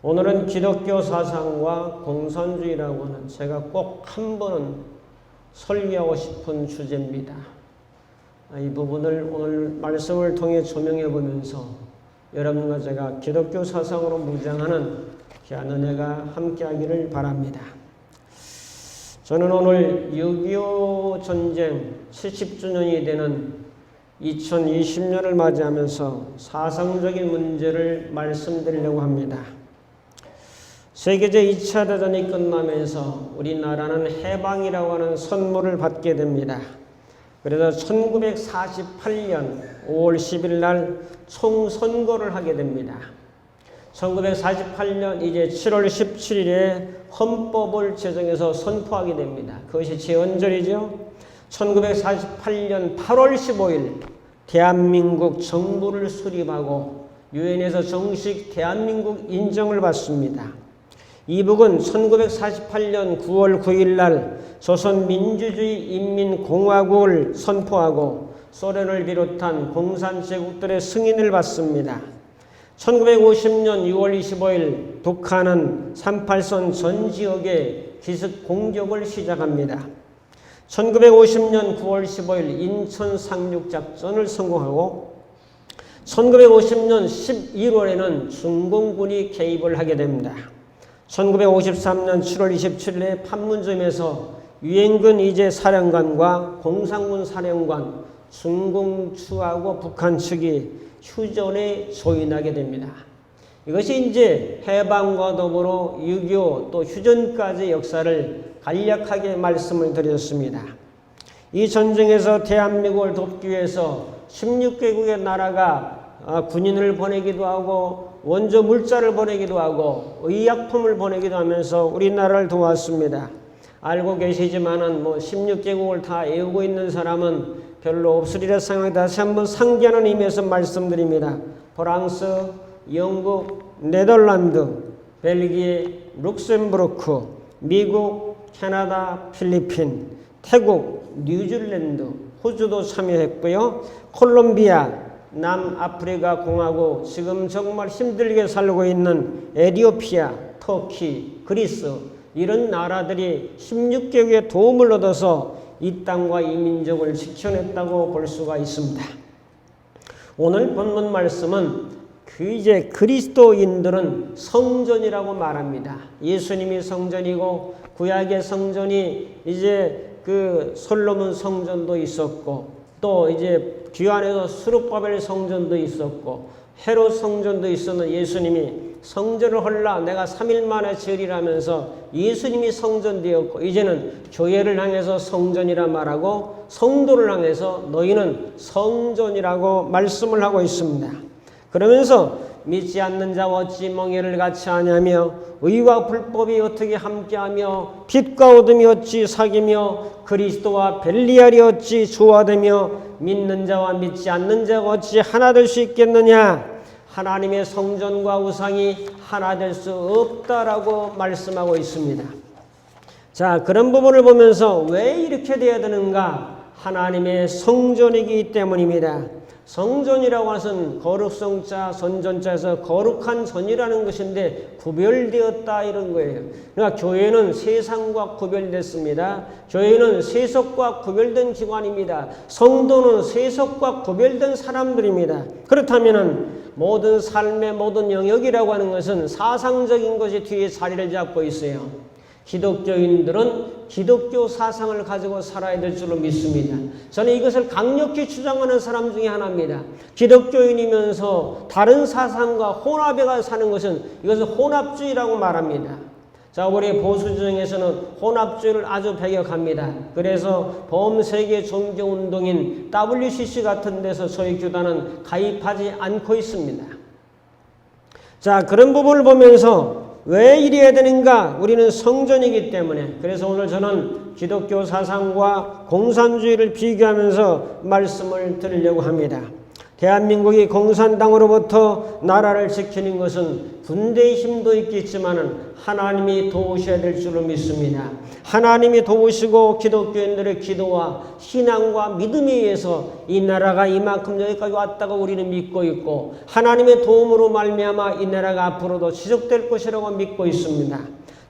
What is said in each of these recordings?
오늘은 기독교 사상과 공산주의라고 하는 제가 꼭 한 번은 설교하고 싶은 주제입니다. 이 부분을 오늘 말씀을 통해 조명해 보면서 여러분과 제가 기독교 사상으로 무장하는 귀한 은혜가 함께하기를 바랍니다. 저는 오늘 6.25 전쟁 70주년이 되는 2020년을 맞이하면서 사상적인 문제를 말씀드리려고 합니다. 세계적 2차 대전이 끝나면서 우리나라는 해방이라고 하는 선물을 받게 됩니다. 그래서 1948년 5월 10일 날 총선거를 하게 됩니다. 1948년 이제 7월 17일에 헌법을 제정해서 선포하게 됩니다. 그것이 제 언저리죠. 1948년 8월 15일 대한민국 정부를 수립하고 유엔에서 정식 대한민국 인정을 받습니다. 이북은 1948년 9월 9일 날 조선민주주의인민공화국을 선포하고 소련을 비롯한 공산제국들의 승인을 받습니다. 1950년 6월 25일 북한은 38선 전 지역에 기습 공격을 시작합니다. 1950년 9월 15일 인천 상륙작전을 성공하고 1950년 11월에는 중공군이 개입을 하게 됩니다. 1953년 7월 27일에 판문점에서 유엔군 이제 사령관과 공산군 사령관, 중공추하고 북한 측이 휴전에 조인하게 됩니다. 이것이 이제 해방과 더불어 6.25 또 휴전까지 역사를 간략하게 말씀을 드렸습니다. 이 전쟁에서 대한민국을 돕기 위해서 16개국의 나라가 군인을 보내기도 하고 원조 물자를 보내기도 하고 의약품을 보내기도 하면서 우리나라를 도왔습니다. 알고 계시지만은 16개국을 다 애우고 있는 사람은 별로 없으리라 생각해 다시 한번 상기하는 의미에서 말씀드립니다. 프랑스, 영국, 네덜란드, 벨기에, 룩셈부르크, 미국, 캐나다, 필리핀, 태국, 뉴질랜드, 호주도 참여했고요. 콜롬비아, 남아프리카 공화국, 지금 정말 힘들게 살고 있는 에티오피아, 터키, 그리스 이런 나라들이 16개국의 도움을 얻어서 이 땅과 이 민족을 지켜냈다고 볼 수가 있습니다. 오늘 본문 말씀은 이제 그리스도인들은 성전이라고 말합니다. 예수님이 성전이고 구약의 성전이 이제 그 솔로몬 성전도 있었고 또 이제 귀환에서 스룹바벨 성전도 있었고 헤롯 성전도 있었는 예수님이 성전을 헐라 내가 3일 만에 지으리라면서 예수님이 성전 되었고 이제는 교회를 향해서 성전이라 말하고 성도를 향해서 너희는 성전이라고 말씀을 하고 있습니다. 그러면서 믿지 않는 자와 어찌 멍에를 같이 하냐며 의와 불법이 어떻게 함께하며 빛과 어둠이 어찌 사귀며 그리스도와 벨리알이 어찌 조화되며 믿는 자와 믿지 않는 자가 어찌 하나 될 수 있겠느냐. 하나님의 성전과 우상이 하나 될 수 없다라고 말씀하고 있습니다. 자, 그런 부분을 보면서 왜 이렇게 돼야 되는가? 하나님의 성전이기 때문입니다. 성전이라고 하는 것은 거룩성자, 선전자에서 거룩한 전이라는 것인데 구별되었다 이런 거예요. 그러니까 교회는 세상과 구별됐습니다. 교회는 세속과 구별된 기관입니다. 성도는 세속과 구별된 사람들입니다. 그렇다면 모든 삶의 모든 영역이라고 하는 것은 사상적인 것이 뒤에 자리를 잡고 있어요. 기독교인들은 기독교 사상을 가지고 살아야 될 줄로 믿습니다. 저는 이것을 강력히 주장하는 사람 중에 하나입니다. 기독교인이면서 다른 사상과 혼합해가 사는 것은 이것을 혼합주의라고 말합니다. 자, 우리 보수주의에서는 혼합주의를 아주 배격합니다. 그래서 범세계 종교운동인 WCC 같은 데서 저희 교단은 가입하지 않고 있습니다. 자, 그런 부분을 보면서 왜 이래야 되는가? 우리는 성전이기 때문에. 그래서 오늘 저는 기독교 사상과 공산주의를 비교하면서 말씀을 드리려고 합니다. 대한민국이 공산당으로부터 나라를 지키는 것은 군대의 힘도 있겠지만은 하나님이 도우셔야 될 줄로 믿습니다. 하나님이 도우시고 기독교인들의 기도와 신앙과 믿음에 의해서 이 나라가 이만큼 여기까지 왔다고 우리는 믿고 있고 하나님의 도움으로 말미암아 이 나라가 앞으로도 지속될 것이라고 믿고 있습니다.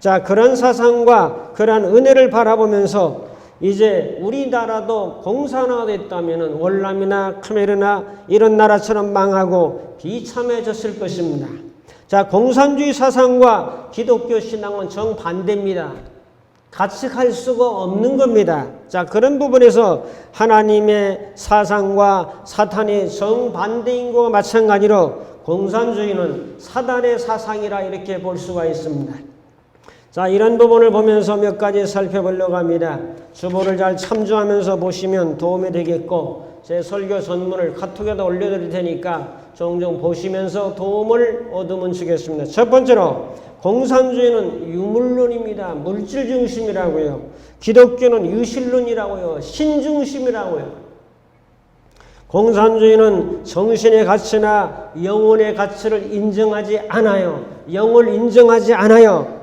자, 그런 사상과 그런 은혜를 바라보면서 이제 우리나라도 공산화가 됐다면 월남이나 카메르나 이런 나라처럼 망하고 비참해졌을 것입니다. 자, 공산주의 사상과 기독교 신앙은 정반대입니다. 같이 갈 수가 없는 겁니다. 자, 그런 부분에서 하나님의 사상과 사탄의 정반대인 것과 마찬가지로 공산주의는 사단의 사상이라 이렇게 볼 수가 있습니다. 자, 이런 부분을 보면서 몇 가지 살펴보려고 합니다. 주보를 잘 참조하면서 보시면 도움이 되겠고 제 설교 전문을 카톡에다 올려드릴 테니까 종종 보시면서 도움을 얻으면 주겠습니다. 첫 번째로 공산주의는 유물론입니다. 물질 중심이라고요. 기독교는 유실론이라고요. 신중심이라고요. 공산주의는 정신의 가치나 영혼의 가치를 인정하지 않아요. 영을 인정하지 않아요.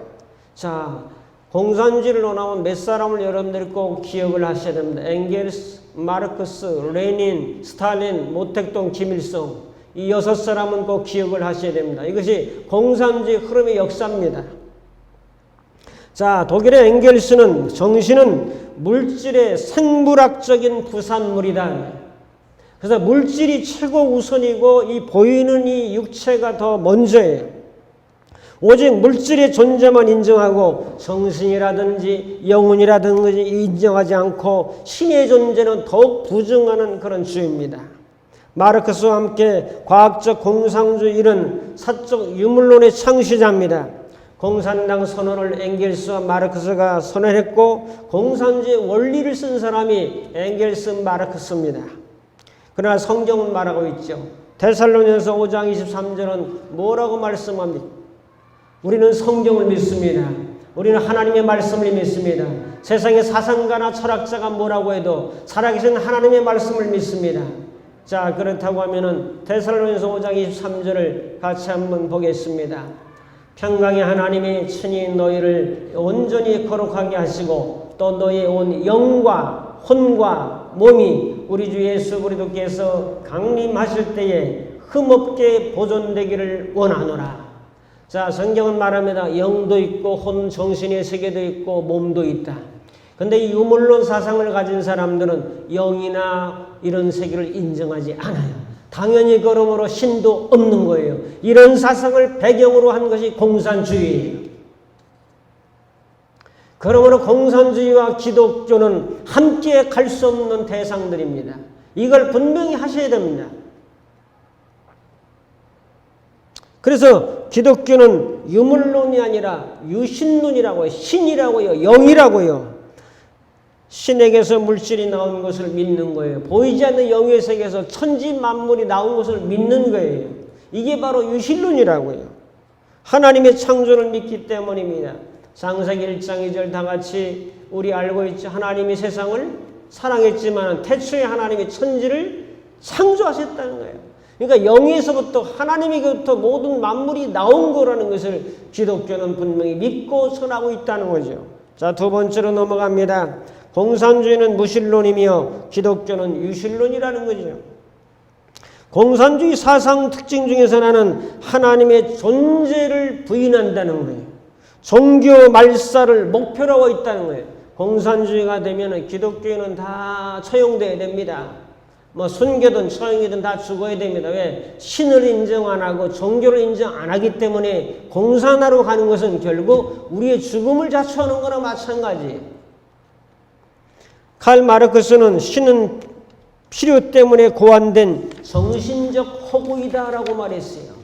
자, 공산주의를 논하면 몇 사람을 여러분들이 꼭 기억을 하셔야 됩니다. 엥겔스, 마르크스, 레닌, 스탈린, 모택동, 김일성 이 6사람은 꼭 기억을 하셔야 됩니다. 이것이 공산주의 흐름의 역사입니다. 자, 독일의 엥겔스는 정신은 물질의 생물학적인 부산물이다. 그래서 물질이 최고 우선이고 이 보이는 이 육체가 더 먼저예요. 오직 물질의 존재만 인정하고 정신이라든지 영혼이라든지 인정하지 않고 신의 존재는 더욱 부정하는 그런 주의입니다. 마르크스와 함께 과학적 공산주의는 사적 유물론의 창시자입니다. 공산당 선언을 엥겔스와 마르크스가 선언했고 공산주의 원리를 쓴 사람이 엥겔스 마르크스입니다. 그러나 성경은 말하고 있죠. 데살로니가서 5장 23절은 뭐라고 말씀합니까? 우리는 성경을 믿습니다. 우리는 하나님의 말씀을 믿습니다. 세상의 사상가나 철학자가 뭐라고 해도 살아계신 하나님의 말씀을 믿습니다. 자, 그렇다고 하면은 데살로니가서 5장 23절을 같이 한번 보겠습니다. 평강의 하나님이 친히 너희를 온전히 거룩하게 하시고 또 너희의 온 영과 혼과 몸이 우리 주 예수 그리스도께서 강림하실 때에 흠없게 보존되기를 원하노라. 자, 성경은 말합니다. 영도 있고 혼, 정신의 세계도 있고 몸도 있다. 근데 이 유물론 사상을 가진 사람들은 영이나 이런 세계를 인정하지 않아요. 당연히 그러므로 신도 없는 거예요. 이런 사상을 배경으로 한 것이 공산주의예요. 그러므로 공산주의와 기독교는 함께 갈 수 없는 대상들입니다. 이걸 분명히 하셔야 됩니다. 그래서 기독교는 유물론이 아니라 유신론이라고 해요. 신이라고요. 영이라고요. 신에게서 물질이 나온 것을 믿는 거예요. 보이지 않는 영의 세계에서 천지 만물이 나온 것을 믿는 거예요. 이게 바로 유신론이라고요. 하나님의 창조를 믿기 때문입니다. 창세기 1장 2절 다 같이 우리 알고 있죠. 하나님이 세상을 사랑했지만 태초에 하나님이 천지를 창조하셨다는 거예요. 그러니까 영에서부터 하나님에게부터 모든 만물이 나온 거라는 것을 기독교는 분명히 믿고 전하고 있다는 거죠. 자, 두 번째로 넘어갑니다. 공산주의는 무신론이며 기독교는 유신론이라는 거죠. 공산주의 사상 특징 중에서 하나는 하나님의 존재를 부인한다는 거예요. 종교 말살을 목표로 하고 있다는 거예요. 공산주의가 되면 기독교인은 다 처형돼야 됩니다. 뭐 순교든 처형이든 다 죽어야 됩니다. 왜? 신을 인정 안 하고 종교를 인정 안 하기 때문에 공산화로 가는 것은 결국 우리의 죽음을 자초하는 거나 마찬가지예요. 칼 마르크스는 신은 필요 때문에 고안된 정신적 허구이다라고 말했어요.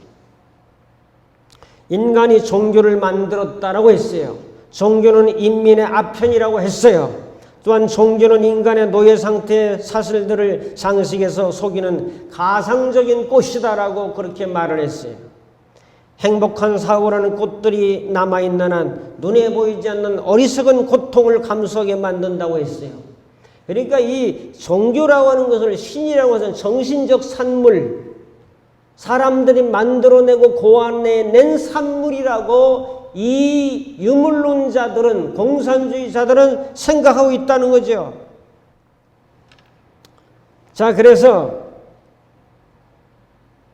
인간이 종교를 만들었다라고 했어요. 종교는 인민의 아편이라고 했어요. 또한 종교는 인간의 노예 상태의 사슬들을 상식에서 속이는 가상적인 꽃이다라고 그렇게 말을 했어요. 행복한 사고라는 꽃들이 남아있는 한 눈에 보이지 않는 어리석은 고통을 감수하게 만든다고 했어요. 그러니까 이 종교라고 하는 것을 신이라고 해서 정신적 산물, 사람들이 만들어내고 고안해낸 산물이라고 이 유물론자들은, 공산주의자들은 생각하고 있다는 거죠. 자, 그래서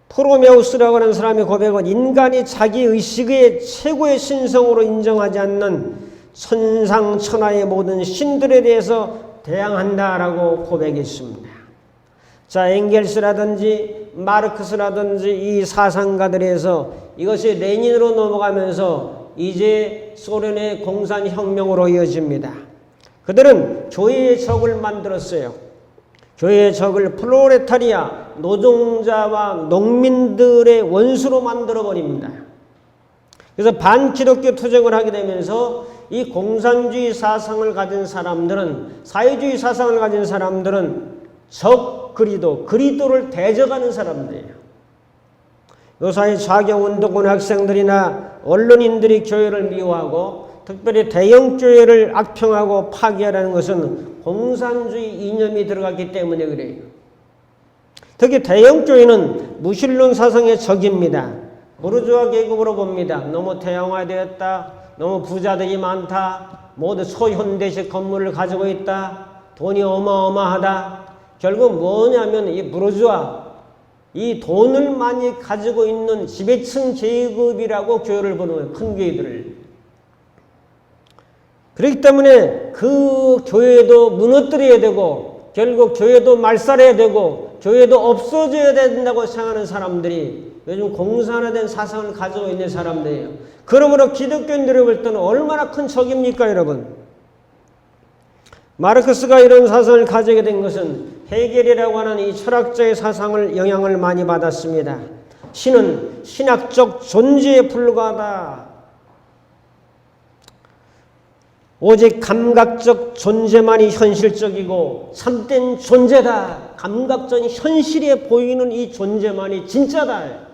프로메우스라고 하는 사람의 고백은 인간이 자기 의식의 최고의 신성으로 인정하지 않는 천상천하의 모든 신들에 대해서 대항한다라고 고백했습니다. 자, 엥겔스라든지 마르크스라든지 이 사상가들에서 이것이 레닌으로 넘어가면서 이제 소련의 공산혁명으로 이어집니다. 그들은 교회의 적을 만들었어요. 교회의 적을 프로레타리아, 노동자와 농민들의 원수로 만들어버립니다. 그래서 반기독교 투쟁을 하게 되면서 이 공산주의 사상을 가진 사람들은, 사회주의 사상을 가진 사람들은 그리스도를 대적하는 사람들이에요. 요사이 좌경운동권 학생들이나 언론인들이 교회를 미워하고 특별히 대형교회를 악평하고 파괴하라는 것은 공산주의 이념이 들어갔기 때문에 그래요. 특히 대형교회는 무신론 사상의 적입니다. 부르주아 계급으로 봅니다. 너무 대형화되었다. 너무 부자들이 많다. 모두 소현대식 건물을 가지고 있다. 돈이 어마어마하다. 결국 뭐냐면 이 부르주아, 이 돈을 많이 가지고 있는 지배층 계급이라고 교회를 보는 거예요. 큰 교회들을. 그렇기 때문에 그 교회도 무너뜨려야 되고 결국 교회도 말살해야 되고 교회도 없어져야 된다고 생각하는 사람들이 요즘 공산화된 사상을 가지고 있는 사람들이에요. 그러므로 기독교인들이 볼 때는 얼마나 큰 적입니까, 여러분? 마르크스가 이런 사상을 가지게 된 것은 헤겔이라고 하는 이 철학자의 사상을 영향을 많이 받았습니다. 신은 신학적 존재에 불과하다. 오직 감각적 존재만이 현실적이고 참된 존재다. 감각적 현실에 보이는 이 존재만이 진짜다.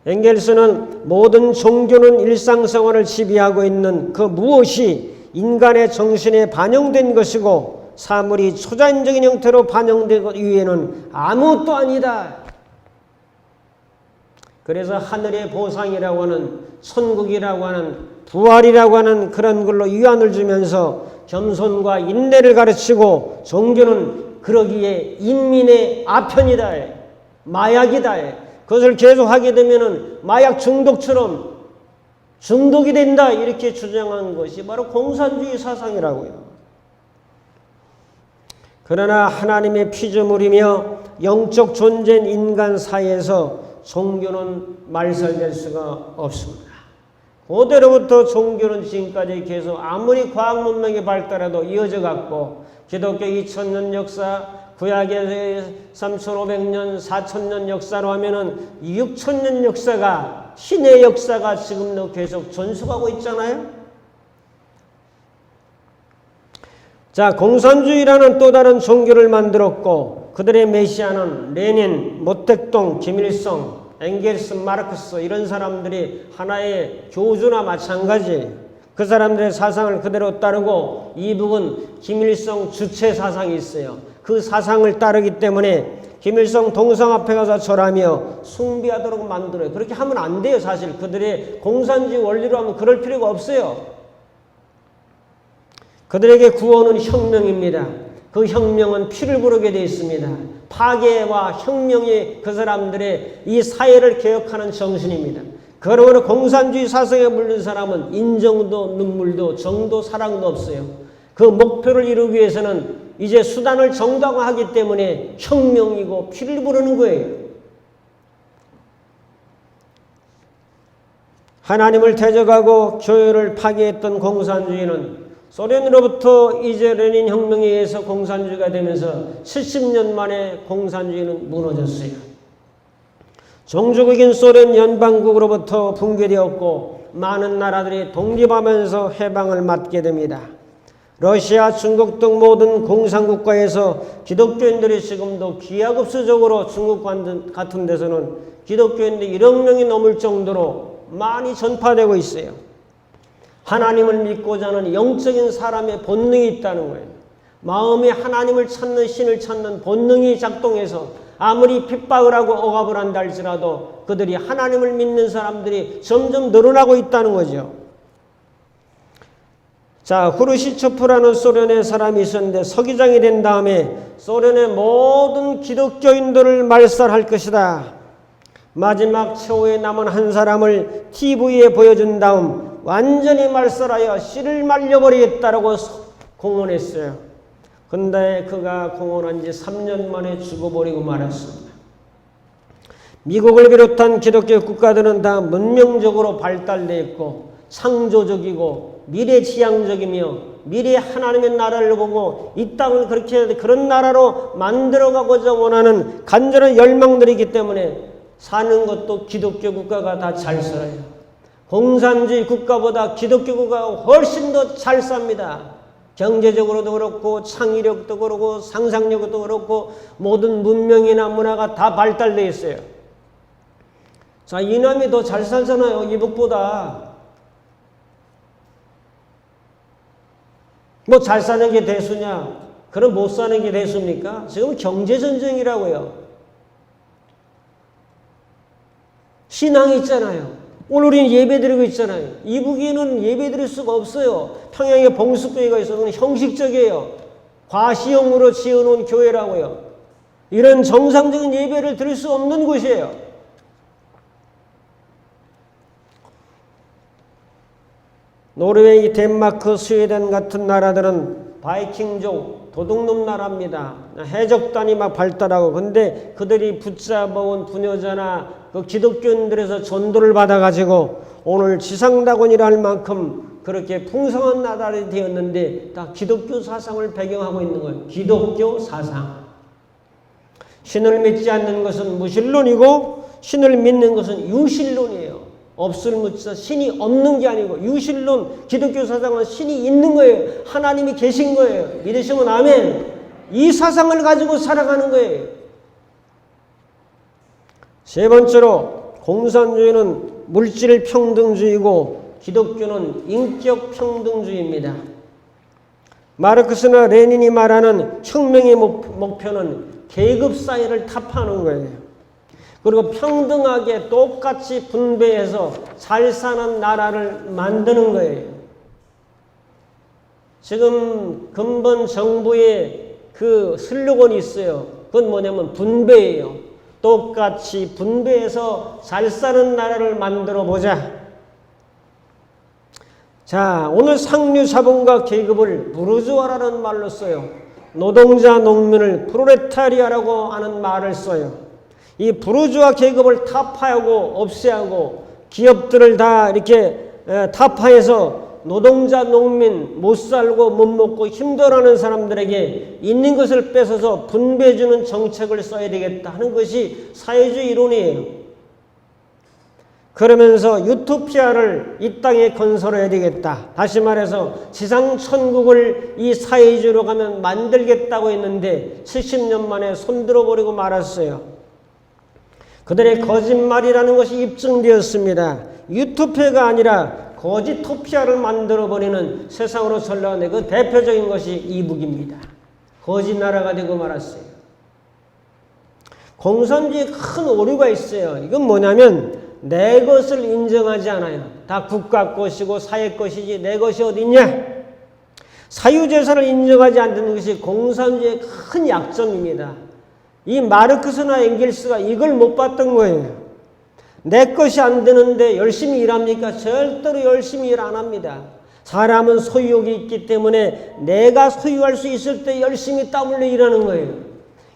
엥겔스는 모든 종교는 일상생활을 지배하고 있는 그 무엇이 인간의 정신에 반영된 것이고 사물이 초자연적인 형태로 반영되기 위해는 아무것도 아니다. 그래서 하늘의 보상이라고 하는 천국이라고 하는 부활이라고 하는 그런 걸로 위안을 주면서 겸손과 인내를 가르치고 종교는 그러기에 인민의 아편이다. 마약이다. 그것을 계속 하게 되면은 마약 중독처럼 중독이 된다. 이렇게 주장한 것이 바로 공산주의 사상이라고요. 그러나 하나님의 피조물이며 영적 존재인 인간 사이에서 종교는 말살될 수가 없습니다. 그때로부터 종교는 지금까지 계속 아무리 과학 문명이 발달해도 이어져 갔고 기독교 2000년 역사, 구약의 3500년, 4000년 역사로 하면은 6000년 역사가 신의 역사가 지금도 계속 전수하고 있잖아요. 자, 공산주의라는 또 다른 종교를 만들었고 그들의 메시아는 레닌, 모택동, 김일성, 엥겔스, 마르크스 이런 사람들이 하나의 교주나 마찬가지 그 사람들의 사상을 그대로 따르고 이북은 김일성 주체 사상이 있어요. 그 사상을 따르기 때문에 김일성 동상 앞에 가서 절하며 숭배하도록 만들어요. 그렇게 하면 안 돼요. 사실 그들의 공산주의 원리로 하면 그럴 필요가 없어요. 그들에게 구원은 혁명입니다. 그 혁명은 피를 부르게 되어 있습니다. 파괴와 혁명이 그 사람들의 이 사회를 개혁하는 정신입니다. 그러므로 공산주의 사상에 물든 사람은 인정도 눈물도 정도 사랑도 없어요. 그 목표를 이루기 위해서는 이제 수단을 정당화하기 때문에 혁명이고 피를 부르는 거예요. 하나님을 대적하고 교회를 파괴했던 공산주의는 소련으로부터 이제 레닌 혁명에 의해서 공산주의가 되면서 70년 만에 공산주의는 무너졌어요. 종주국인 소련 연방국으로부터 붕괴되었고 많은 나라들이 독립하면서 해방을 맞게 됩니다. 러시아, 중국 등 모든 공산국가에서 기독교인들이 지금도 기하급수적으로 중국 같은 데서는 기독교인들이 1억 명이 넘을 정도로 많이 전파되고 있어요. 하나님을 믿고자 하는 영적인 사람의 본능이 있다는 거예요. 마음에 하나님을 찾는 신을 찾는 본능이 작동해서 아무리 핍박을 하고 억압을 한다 할지라도 그들이 하나님을 믿는 사람들이 점점 늘어나고 있다는 거죠. 자, 후르시초프라는 소련의 사람이 있었는데 서기장이 된 다음에 소련의 모든 기독교인들을 말살할 것이다. 마지막 최후에 남은 한 사람을 TV에 보여준 다음 완전히 말살하여 씨를 말려버리겠다라고 공언했어요. 근데 그가 공언한 지 3년 만에 죽어버리고 말았습니다. 미국을 비롯한 기독교 국가들은 다 문명적으로 발달되어 있고 창조적이고 미래지향적이며 미래 하나님의 나라를 보고 이 땅을 그렇게 그런 나라로 만들어가고자 원하는 간절한 열망들이기 때문에 사는 것도 기독교 국가가 다 잘 살아요. 공산주의 국가보다 기독교 국가가 훨씬 더 잘 삽니다. 경제적으로도 그렇고 창의력도 그렇고 상상력도 그렇고 모든 문명이나 문화가 다 발달되어 있어요. 자, 이남이 더 잘 살잖아요. 이북보다. 뭐 잘 사는 게 대수냐? 그럼 못 사는 게 대수입니까? 지금 경제전쟁이라고요. 신앙이 있잖아요. 오늘 우리는 예배드리고 있잖아요. 이북에는 예배드릴 수가 없어요. 평양에 봉숙교회가 있어서 형식적이에요. 과시형으로 지어놓은 교회라고요. 이런 정상적인 예배를 드릴 수 없는 곳이에요. 노르웨이, 덴마크, 스웨덴 같은 나라들은 바이킹족, 도둑놈 나라입니다. 해적단이 막 발달하고 근데 그들이 붙잡아온 부녀자나 그 기독교인들에서 전도를 받아가지고 오늘 지상낙원이라 할 만큼 그렇게 풍성한 나라가 되었는데 다 기독교 사상을 배경하고 있는 거예요. 기독교 사상. 신을 믿지 않는 것은 무신론이고 신을 믿는 것은 유신론이에요. 없을 묻자 신이 없는 게 아니고 유신론 기독교 사상은 신이 있는 거예요. 하나님이 계신 거예요. 믿으시면 아멘. 이 사상을 가지고 살아가는 거예요. 세 번째로 공산주의는 물질 평등주의고 기독교는 인격 평등주의입니다. 마르크스나 레닌이 말하는 혁명의 목표는 계급 사회를 타파하는 거예요. 그리고 평등하게 똑같이 분배해서 잘 사는 나라를 만드는 거예요. 지금 근본 정부의 그 슬로건이 있어요. 그건 뭐냐면 분배예요. 똑같이 분배해서 잘 사는 나라를 만들어 보자. 자, 오늘 상류 자본가 계급을 부르주아라는 말로 써요. 노동자 농민을 프로레타리아라고 하는 말을 써요. 이 부르주아 계급을 타파하고 없애하고 기업들을 다 이렇게 타파해서 노동자 농민 못 살고 못 먹고 힘들어하는 사람들에게 있는 것을 뺏어서 분배해주는 정책을 써야 되겠다 하는 것이 사회주의 이론이에요. 그러면서 유토피아를 이 땅에 건설해야 되겠다. 다시 말해서 지상천국을 이 사회주의로 가면 만들겠다고 했는데 70년 만에 손들어버리고 말았어요. 그들의 거짓말이라는 것이 입증되었습니다. 유토피아가 아니라 거짓토피아를 만들어버리는 세상으로 전락하는 그 대표적인 것이 이북입니다. 거짓 나라가 되고 말았어요. 공산주의에 큰 오류가 있어요. 이건 뭐냐면 내 것을 인정하지 않아요. 다 국가 것이고 사회 것이지 내 것이 어디 있냐? 사유재산을 인정하지 않는 것이 공산주의의 큰 약점입니다. 이 마르크스나 엥겔스가 이걸 못 봤던 거예요. 내 것이 안 되는데 열심히 일합니까? 절대로 열심히 일 안 합니다. 사람은 소유욕이 있기 때문에 내가 소유할 수 있을 때 열심히 땀 흘려 일하는 거예요.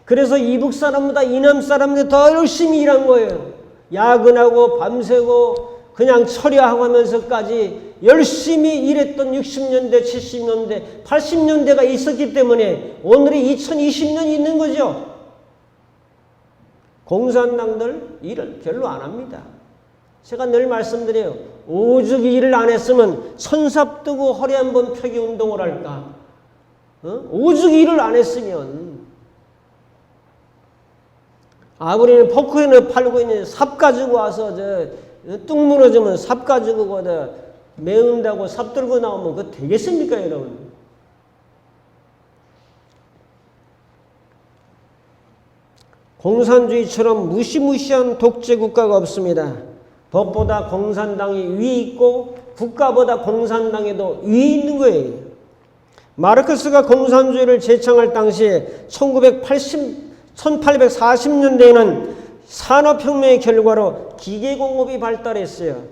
그래서 이북 사람보다 이남 사람들이 더 열심히 일한 거예요. 야근하고 밤새고 그냥 처리하고 하면서까지 열심히 일했던 60년대, 70년대, 80년대가 있었기 때문에 오늘이 2020년이 있는 거죠. 공산당들 일을 별로 안 합니다. 제가 늘 말씀드려요. 오죽 일을 안 했으면 손삽 뜨고 허리 한번 펴기 운동을 할까? 오죽 일을 안 했으면. 우리는 포크에는 팔고 있는 삽 가지고 와서 뚝 무너지면 삽 가지고 거다 메운다고 삽 들고 나오면 그거 되겠습니까, 여러분? 공산주의처럼 무시무시한 독재 국가가 없습니다. 법보다 공산당이 위에 있고 국가보다 공산당에도 위에 있는 거예요. 마르크스가 공산주의를 제창할 당시에 1840년대에는 산업혁명의 결과로 기계공업이 발달했어요.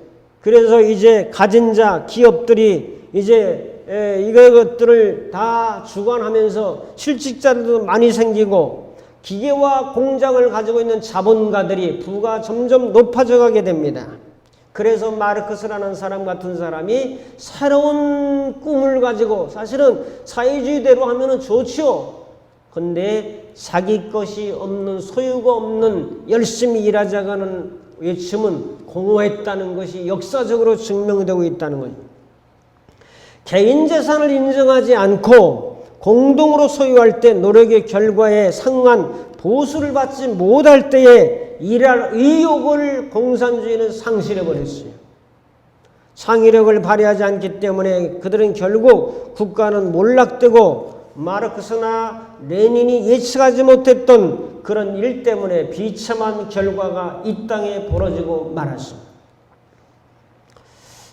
그래서 이제 가진 자, 기업들이 이제 이것들을 다 주관하면서 실직자들도 많이 생기고 기계와 공장을 가지고 있는 자본가들이 부가 점점 높아져 가게 됩니다. 그래서 마르크스라는 사람 같은 사람이 새로운 꿈을 가지고 사실은 사회주의대로 하면은 좋지요. 근데 자기 것이 없는 소유가 없는 열심히 일하자가는 외침은 공허했다는 것이 역사적으로 증명되고 있다는 거예요. 개인 재산을 인정하지 않고 공동으로 소유할 때 노력의 결과에 상응한 보수를 받지 못할 때에 일할 의욕을 공산주의는 상실해버렸어요. 창의력을 발휘하지 않기 때문에 그들은 결국 국가는 몰락되고 마르크스나 레닌이 예측하지 못했던 그런 일 때문에 비참한 결과가 이 땅에 벌어지고 말았습니다.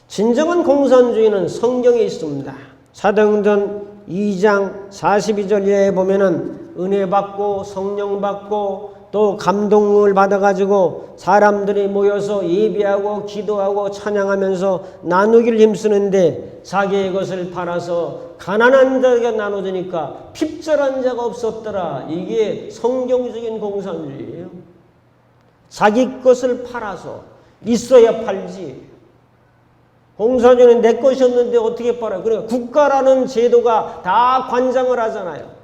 진정한 공산주의는 성경에 있습니다. 사도행전 2장 42절 이하에 보면은 은혜 받고 성령 받고 또 감동을 받아가지고 사람들이 모여서 예배하고 기도하고 찬양하면서 나누기를 힘쓰는데 자기의 것을 팔아서 가난한 자에게 나눠주니까 핍절한 자가 없었더라. 이게 성경적인 공산주의예요. 자기 것을 팔아서 있어야 팔지. 공산주의는 내 것이 없는데 어떻게 팔아요? 그러니까 국가라는 제도가 다 관장을 하잖아요.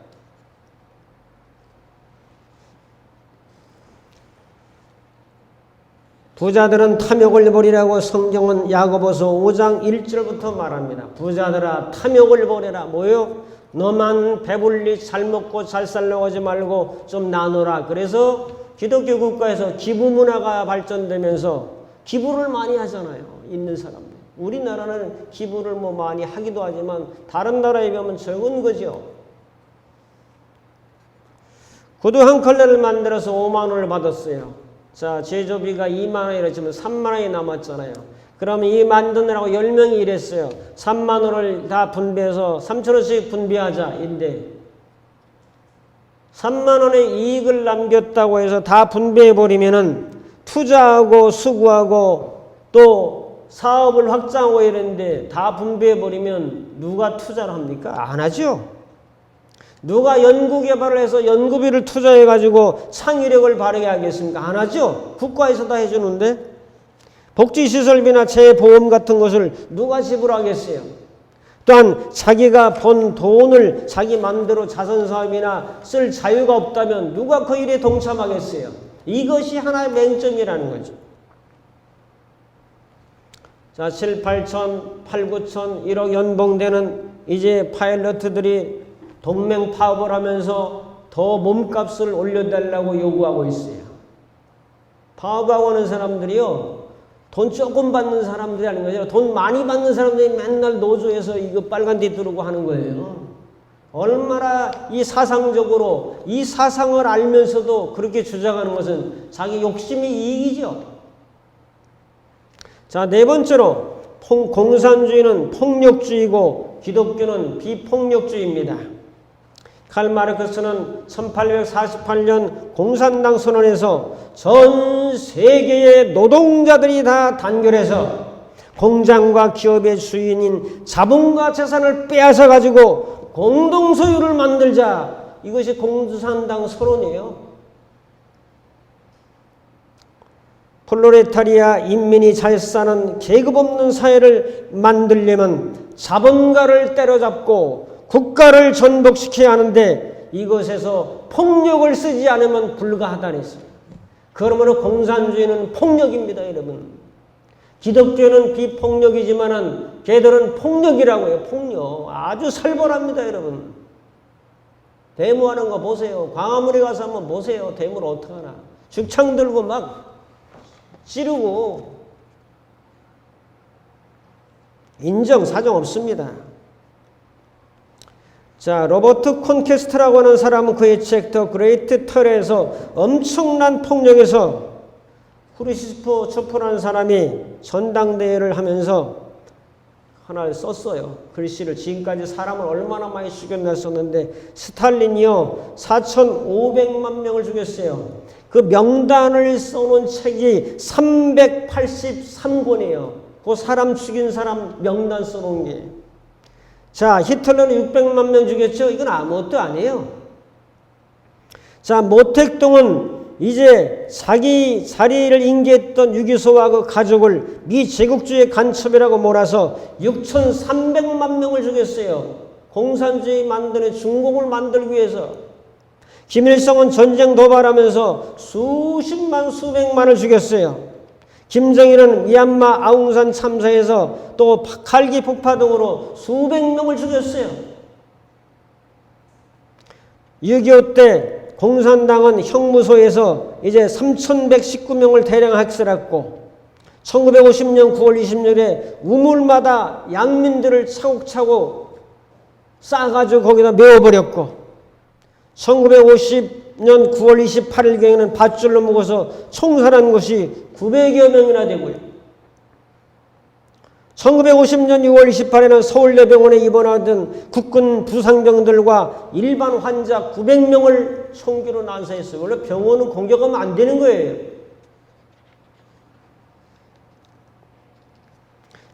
부자들은 탐욕을 버리라고 성경은 야고보서 5장 1절부터 말합니다. 부자들아 탐욕을 버려라. 뭐요? 너만 배불리 잘 먹고 잘 살려고 하지 말고 좀 나누라. 그래서 기독교 국가에서 기부 문화가 발전되면서 기부를 많이 하잖아요. 있는 사람들. 우리나라는 기부를 뭐 많이 하기도 하지만 다른 나라에 비하면 적은 거죠. 구두 한 컬레를 만들어서 5만 원을 받았어요. 자, 제조비가 2만 원이라 치면 3만 원이 남았잖아요. 그러면 이 만드느라고 10명이 일했어요. 3만 원을 다 분배해서 3천 원씩 분배하자. 인데 3만 원의 이익을 남겼다고 해서 다 분배해버리면은 투자하고 수고하고 또 사업을 확장하고 이랬는데 다 분배해버리면 누가 투자를 합니까? 안 하죠. 누가 연구개발을 해서 연구비를 투자해가지고 창의력을 발휘하게 하겠습니까? 안 하죠. 국가에서 다 해주는데 복지시설비나 재보험 같은 것을 누가 지불하겠어요? 또한 자기가 번 돈을 자기 마음대로 자선사업이나 쓸 자유가 없다면 누가 그 일에 동참하겠어요? 이것이 하나의 맹점이라는 거죠. 자, 7, 8천, 8, 9천, 1억 연봉되는 이제 파일럿들이 동맹 파업을 하면서 더 몸값을 올려달라고 요구하고 있어요. 파업하고 하는 사람들이요, 돈 조금 받는 사람들이 아닌 거죠. 돈 많이 받는 사람들이 맨날 노조에서 이거 빨간 띠 두르고 하는 거예요. 얼마나 이 사상적으로 이 사상을 알면서도 그렇게 주장하는 것은 자기 욕심이 이익이죠. 자, 네 번째로 공산주의는 폭력주의고 기독교는 비폭력주의입니다. 칼 마르크스는 1848년 공산당 선언에서 전 세계의 노동자들이 다 단결해서 공장과 기업의 주인인 자본과 재산을 빼앗아 가지고 공동소유를 만들자. 이것이 공산당 선언이에요. 프롤레타리아 인민이 잘 사는 계급 없는 사회를 만들려면 자본가를 때려잡고 국가를 전복시켜야 하는데 이것에서 폭력을 쓰지 않으면 불가하다는 했어요. 그러므로 공산주의는 폭력입니다, 여러분. 기독교는 비폭력이지만은 걔들은 폭력이라고 해요. 폭력. 아주 살벌합니다, 여러분. 데모하는 거 보세요. 광화문에 가서 한번 보세요. 데모를 어떻게 하나. 죽창 들고 막 찌르고. 인정, 사정 없습니다. 자, 로버트 콘캐스트라고 하는 사람은 그의 책 더 그레이트 털에서 엄청난 폭력에서 후르시프 초프라는 사람이 전당대회를 하면서 하나를 썼어요. 글씨를. 지금까지 사람을 얼마나 많이 죽였나 썼는데 스탈린이요 4,500만 명을 죽였어요. 그 명단을 써놓은 책이 383권이에요. 그 사람 죽인 사람 명단 써놓은 게. 자, 히틀러는 600만 명 죽였죠. 이건 아무것도 아니에요. 자, 모택동은 이제 자기 자리를 인계했던 유기소와 그 가족을 미 제국주의 간첩이라고 몰아서 6,300만 명을 죽였어요. 공산주의 만드는 중공을 만들기 위해서. 김일성은 전쟁 도발하면서 수십만 수백만을 죽였어요. 김정일은 미얀마 아웅산 참사에서 또 칼기 폭파 등으로 수백 명을 죽였어요. 6.25 때 공산당은 형무소에서 이제 3,119명을 대량 학살했고 1950년 9월 26일에 우물마다 양민들을 차곡차곡 싸가지고 거기다 메워버렸고 1950년 9월 28일경에는 밧줄로 묶어서 총살한 것이 900여 명이나 되고요. 1950년 6월 28일에는 서울대병원에 입원하던 국군 부상병들과 일반 환자 900명을 총기로 난사했어요. 원래 병원은 공격하면 안 되는 거예요.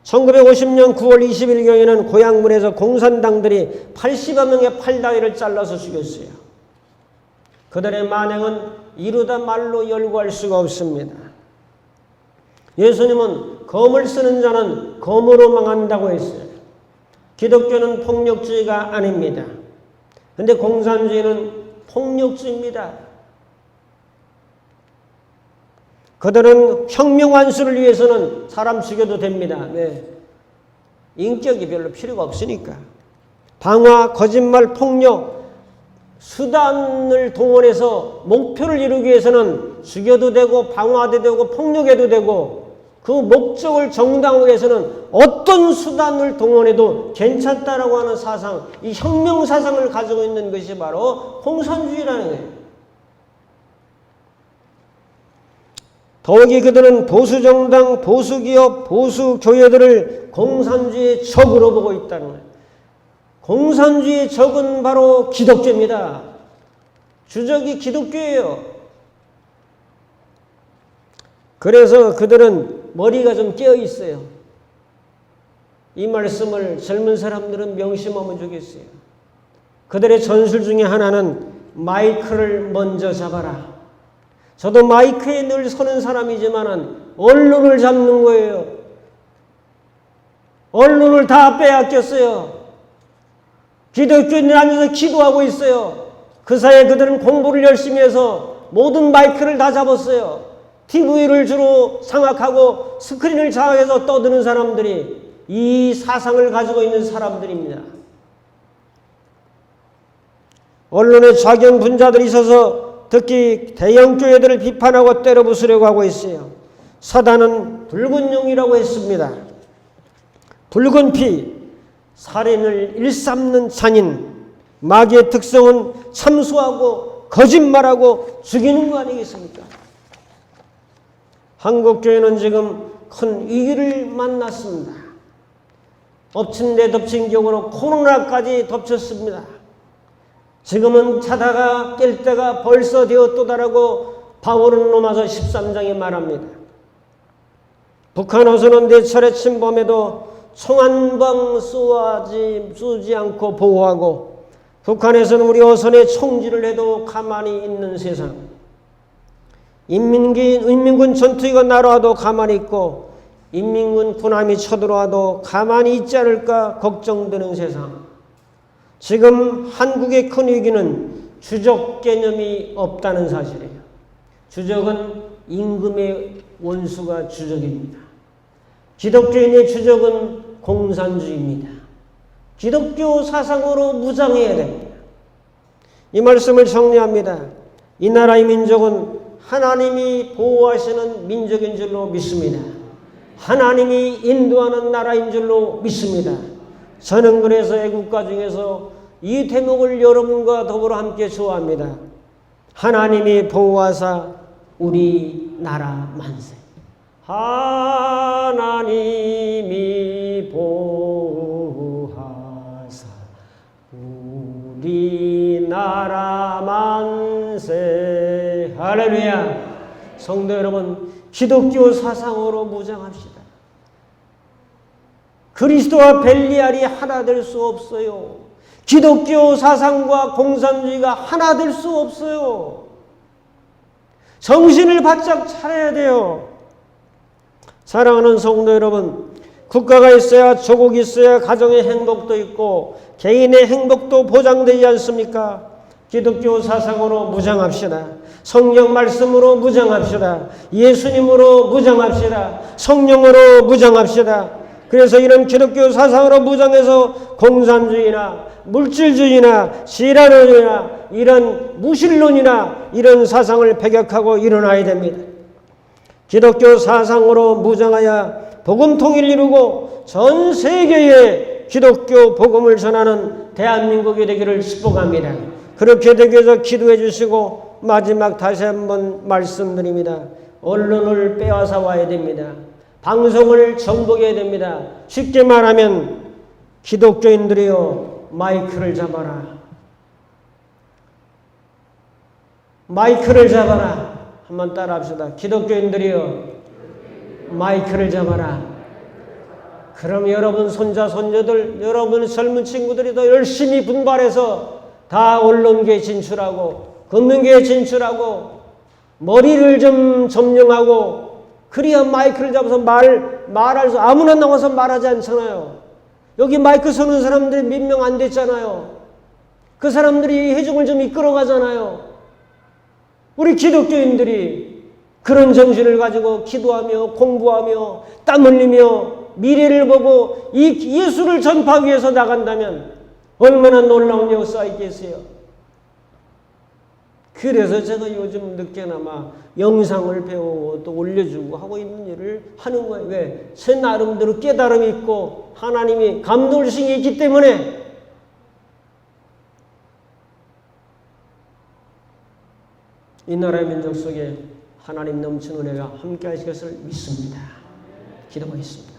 1950년 9월 20일경에는 고향문에서 공산당들이 80여 명의 팔다리를 잘라서 죽였어요. 그들의 만행은 이루다 말로 열거할 수가 없습니다. 예수님은 검을 쓰는 자는 검으로 망한다고 했어요. 기독교는 폭력주의가 아닙니다. 그런데 공산주의는 폭력주의입니다. 그들은 혁명 완수를 위해서는 사람 죽여도 됩니다. 네. 인격이 별로 필요가 없으니까. 방화, 거짓말, 폭력, 수단을 동원해서 목표를 이루기 위해서는 죽여도 되고 방화도 되고 폭력해도 되고 그 목적을 정당화하기 위해서는 어떤 수단을 동원해도 괜찮다라고 하는 사상, 이 혁명 사상을 가지고 있는 것이 바로 공산주의라는 거예요. 더욱이 그들은 보수정당, 보수기업, 보수교회들을 공산주의의 적으로 보고 있다는 거예요. 공산주의의 적은 바로 기독교입니다. 주적이 기독교예요. 그래서 그들은 머리가 좀 깨어 있어요. 이 말씀을 젊은 사람들은 명심하면 좋겠어요. 그들의 전술 중에 하나는 마이크를 먼저 잡아라. 저도 마이크에 늘 서는 사람이지만은 언론을 잡는 거예요. 언론을 다 빼앗겼어요. 기독교인들 앉아서 기도하고 있어요. 그 사이에 그들은 공부를 열심히 해서 모든 마이크를 다 잡았어요. TV를 주로 장악하고 스크린을 장악해서 떠드는 사람들이 이 사상을 가지고 있는 사람들입니다. 언론에 좌경 분자들이 있어서 특히 대형 교회들을 비판하고 때려부수려고 하고 있어요. 사단은 붉은 용이라고 했습니다. 붉은 피, 살인을 일삼는 잔인, 마귀의 특성은 참수하고 거짓말하고 죽이는 거 아니겠습니까? 한국교회는 지금 큰 위기를 만났습니다. 엎친 데 덮친 격으로 코로나까지 덮쳤습니다. 지금은 자다가 깰 때가 벌써 되었도다라고 바울은 로마서 13장에 말합니다. 북한 어선은 네 차례 침범해도 총 한 방 쏘지 않고 보호하고 북한에서는 우리 어선에 총질을 해도 가만히 있는 세상. 인민군 전투기가 날아와도 가만히 있고 인민군 군함이 쳐들어와도 가만히 있지 않을까 걱정되는 세상. 지금 한국의 큰 위기는 주적 개념이 없다는 사실이에요. 주적은 임금의 원수가 주적입니다. 기독교인의 주적은 공산주의입니다. 기독교 사상으로 무장해야 됩니다. 이 말씀을 정리합니다. 이 나라의 민족은 하나님이 보호하시는 민족인 줄로 믿습니다. 하나님이 인도하는 나라인 줄로 믿습니다. 저는 그래서 애국가 중에서 이 대목을 여러분과 더불어 함께 좋아합니다. 하나님이 보호하사 우리 나라 만세. 하나님이 보호하사 우리 나라 만세. 할렐루야. 성도 여러분, 기독교 사상으로 무장합시다. 그리스도와 벨리알이 하나 될 수 없어요. 기독교 사상과 공산주의가 하나 될 수 없어요. 정신을 바짝 차려야 돼요. 사랑하는 성도 여러분, 국가가 있어야 조국이 있어야 가정의 행복도 있고 개인의 행복도 보장되지 않습니까? 기독교 사상으로 무장합시다. 성경 말씀으로 무장합시다. 예수님으로 무장합시다. 성령으로 무장합시다. 그래서 이런 기독교 사상으로 무장해서 공산주의나 물질주의나 시라노주의나 이런 무신론이나 이런 사상을 배격하고 일어나야 됩니다. 기독교 사상으로 무장하여 복음 통일을 이루고 전 세계에 기독교 복음을 전하는 대한민국이 되기를 축복합니다. 그렇게 되기 위해서 기도해 주시고 마지막 다시 한번 말씀드립니다. 언론을 빼앗아 와야 됩니다. 방송을 정복해야 됩니다. 쉽게 말하면 기독교인들이요, 마이크를 잡아라. 마이크를 잡아라. 한번 따라 합시다. 기독교인들이요, 마이크를 잡아라. 그럼 여러분 손자 손녀들, 여러분 젊은 친구들이 더 열심히 분발해서 다 언론계에 진출하고 금융계에 진출하고 머리를 좀 점령하고 그래야 마이크를 잡아서 말할 수, 아무나 나와서 말하지 않잖아요. 여기 마이크 서는 사람들이 몇 명 안 됐잖아요. 그 사람들이 회중을 좀 이끌어가잖아요. 우리 기독교인들이 그런 정신을 가지고 기도하며 공부하며 땀 흘리며 미래를 보고 이 예수를 전파하기 위해서 나간다면 얼마나 놀라운 역사가 있겠어요. 그래서 제가 요즘 늦게나마 영상을 배우고 또 올려주고 하고 있는 일을 하는 거예요. 왜? 제 나름대로 깨달음이 있고 하나님이 감동을 주신 게 있기 때문에. 이 나라의 민족 속에 하나님 넘치는 은혜가 함께 하실 것을 믿습니다. 기도하겠습니다.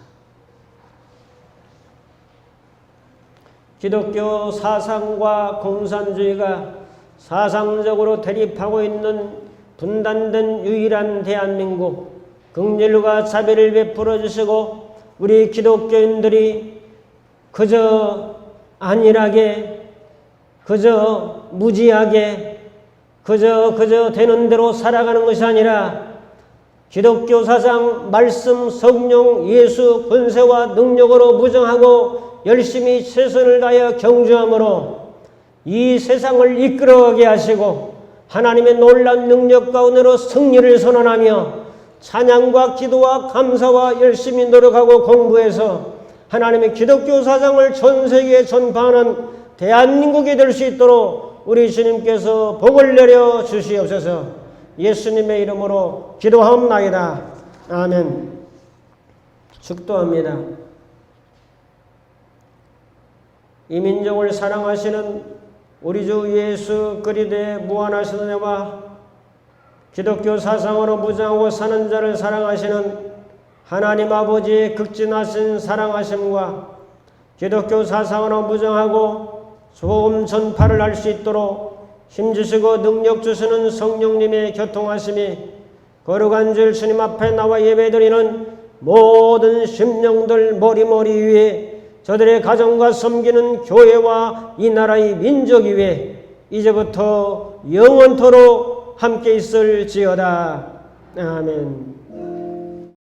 기독교 사상과 공산주의가 사상적으로 대립하고 있는 분단된 유일한 대한민국, 긍휼과 자비를 베풀어 주시고 우리 기독교인들이 그저 안일하게, 그저 무지하게, 그저 되는 대로 살아가는 것이 아니라 기독교 사상, 말씀, 성령, 예수, 권세와 능력으로 무장하고 열심히 최선을 다하여 경주함으로 이 세상을 이끌어가게 하시고 하나님의 놀라운 능력 가운데로 승리를 선언하며 찬양과 기도와 감사와 열심히 노력하고 공부해서 하나님의 기독교 사상을 전 세계에 전파하는 대한민국이 될 수 있도록 우리 주님께서 복을 내려 주시옵소서. 예수님의 이름으로 기도하옵나이다. 아멘. 축도합니다. 이 민족을 사랑하시는 우리 주 예수 그리스도의 무한하신 은혜와 기독교 사상으로 무장하고 사는 자를 사랑하시는 하나님 아버지의 극진하신 사랑하심과 기독교 사상으로 무장하고 좋은 전파를 할 수 있도록 힘주시고 능력 주시는 성령님의 교통하심이 거룩한 줄 주님 앞에 나와 예배드리는 모든 심령들 머리 위에 저들의 가정과 섬기는 교회와 이 나라의 민족 위에 이제부터 영원토록 함께 있을지어다. 아멘.